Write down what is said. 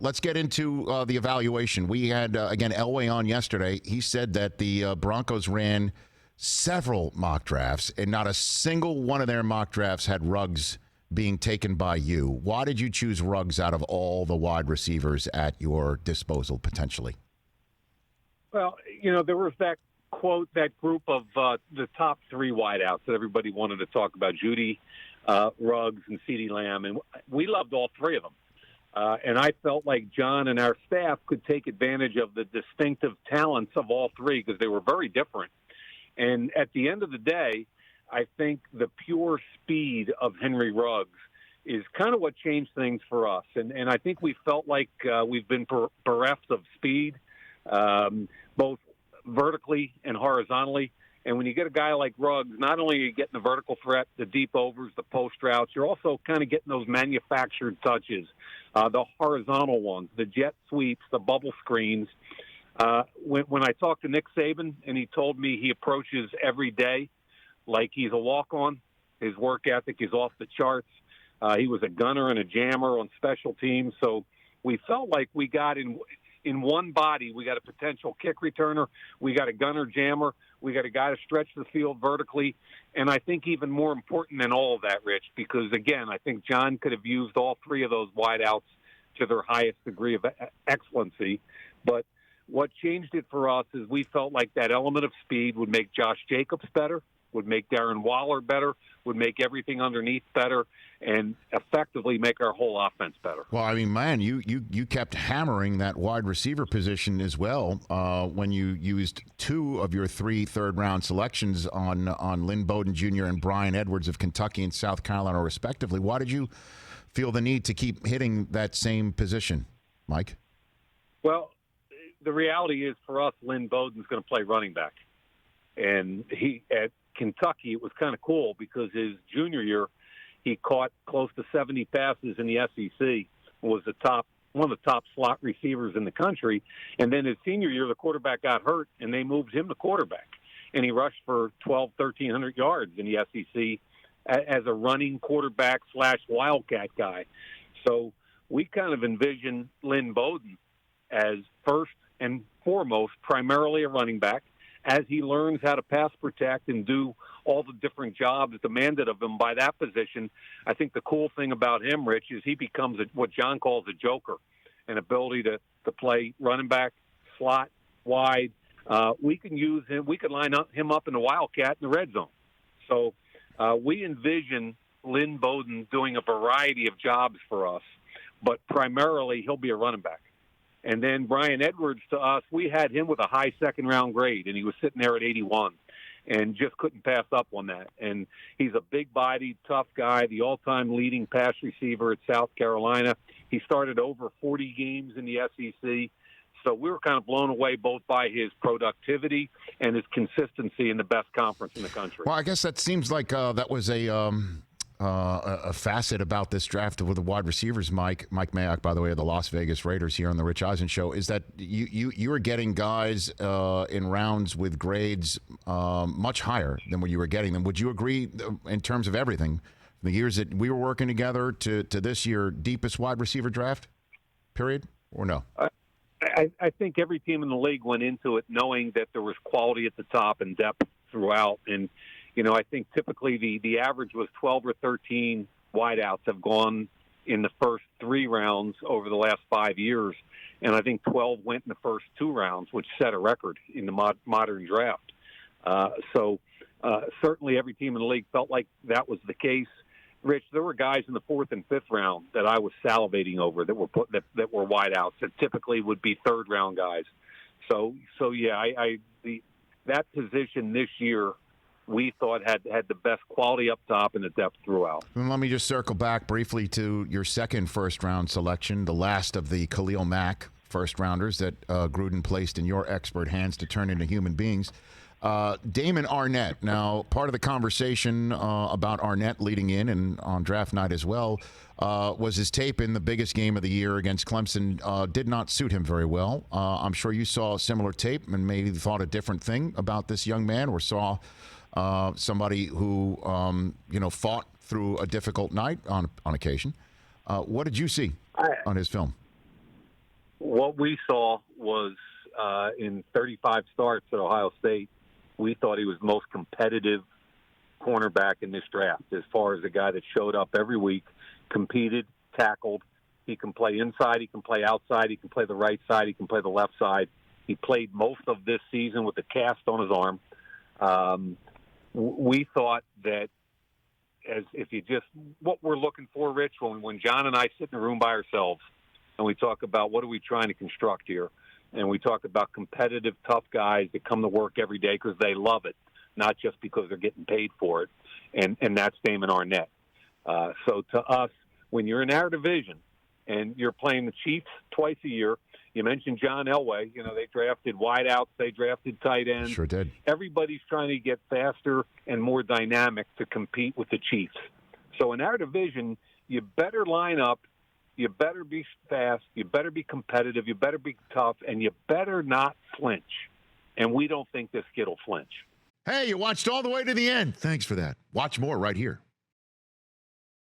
let's get into the evaluation. We had, again, Elway on yesterday. He said that the Broncos ran several mock drafts, and not a single one of their mock drafts had Ruggs being taken by you. Why did you choose Ruggs out of all the wide receivers at your disposal, potentially? Well, there was that quote, that group of the top three wideouts that everybody wanted to talk about, Judy, Ruggs, and CeeDee Lamb, and we loved all three of them. And I felt like John and our staff could take advantage of the distinctive talents of all three because they were very different. And at the end of the day, I think the pure speed of Henry Ruggs is kind of what changed things for us. And I think we felt like we've been bereft of speed, both vertically and horizontally. And when you get a guy like Ruggs, not only are you getting the vertical threat, the deep overs, the post routes, you're also kind of getting those manufactured touches, the horizontal ones, the jet sweeps, the bubble screens. When I talked to Nick Saban and he told me he approaches every day like he's a walk-on, his work ethic is off the charts. He was a gunner and a jammer on special teams. So we felt like we got in one body, we got a potential kick returner, we got a gunner jammer, we got a guy to stretch the field vertically, and I think even more important than all of that, Rich, because, again, I think John could have used all three of those wideouts to their highest degree of excellency. But what changed it for us is we felt like that element of speed would make Josh Jacobs better, would make Darren Waller better, would make everything underneath better, and effectively make our whole offense better. Well, I mean, man, you kept hammering that wide receiver position as well when you used two of your three third-round selections on Lynn Bowden Jr. and Brian Edwards of Kentucky and South Carolina, respectively. Why did you feel the need to keep hitting that same position, Mike? Well, the reality is for us, Lynn Bowden's going to play running back. And he at Kentucky, it was kind of cool because his junior year, he caught close to 70 passes in the SEC, was one of the top slot receivers in the country. And then his senior year, the quarterback got hurt, and they moved him to quarterback. And he rushed for 1,300 yards in the SEC as a running quarterback / wildcat guy. So we kind of envision Lynn Bowden as first and foremost primarily a running back. As he learns how to pass protect and do all the different jobs demanded of him by that position, I think the cool thing about him, Rich, is he becomes what John calls a joker, an ability to play running back, slot, wide. We can use him. We could line him up in the wildcat in the red zone. So we envision Lynn Bowden doing a variety of jobs for us, but primarily he'll be a running back. And then Brian Edwards, to us, we had him with a high second-round grade, and he was sitting there at 81 and just couldn't pass up on that. And he's a big-bodied, tough guy, the all-time leading pass receiver at South Carolina. He started over 40 games in the SEC. So we were kind of blown away both by his productivity and his consistency in the best conference in the country. Well, I guess that seems like that was a facet about this draft with the wide receivers, Mike Mayock, by the way, of the Las Vegas Raiders here on the Rich Eisen Show, is that you were getting guys in rounds with grades much higher than what you were getting them. Would you agree in terms of everything, the years that we were working together to this year deepest wide receiver draft, period, or no? I think every team in the league went into it knowing that there was quality at the top and depth throughout. And I think typically the average was 12 or 13 wideouts have gone in the first 3 rounds over the last 5 years. And I think 12 went in the first 2 rounds, which set a record in the modern draft. So certainly every team in the league felt like that was the case. Rich, there were guys in the 4th and 5th round that I was salivating over that were that were wideouts that typically would be 3rd round guys. So yeah, that position this year we thought had the best quality up top and the depth throughout. And let me just circle back briefly to your second first-round selection, the last of the Khalil Mack first-rounders that Gruden placed in your expert hands to turn into human beings. Damon Arnette. Now, part of the conversation about Arnette leading in and on draft night as well was his tape in the biggest game of the year against Clemson did not suit him very well. I'm sure you saw a similar tape and maybe thought a different thing about this young man or saw somebody who, fought through a difficult night on occasion. What did you see on his film? What we saw was in 35 starts at Ohio State, we thought he was the most competitive cornerback in this draft as far as a guy that showed up every week, competed, tackled. He can play inside, he can play outside, he can play the right side, he can play the left side. He played most of this season with a cast on his arm. We thought that what we're looking for, Rich, when John and I sit in a room by ourselves and we talk about what are we trying to construct here, and we talk about competitive, tough guys that come to work every day because they love it, not just because they're getting paid for it, and that's Damon Arnette. So to us, when you're in our division and you're playing the Chiefs twice a year, you mentioned John Elway. They drafted wideouts, they drafted tight ends. Sure did. Everybody's trying to get faster and more dynamic to compete with the Chiefs. So in our division, you better line up, you better be fast, you better be competitive, you better be tough, and you better not flinch. And we don't think this kid will flinch. Hey, you watched all the way to the end. Thanks for that. Watch more right here.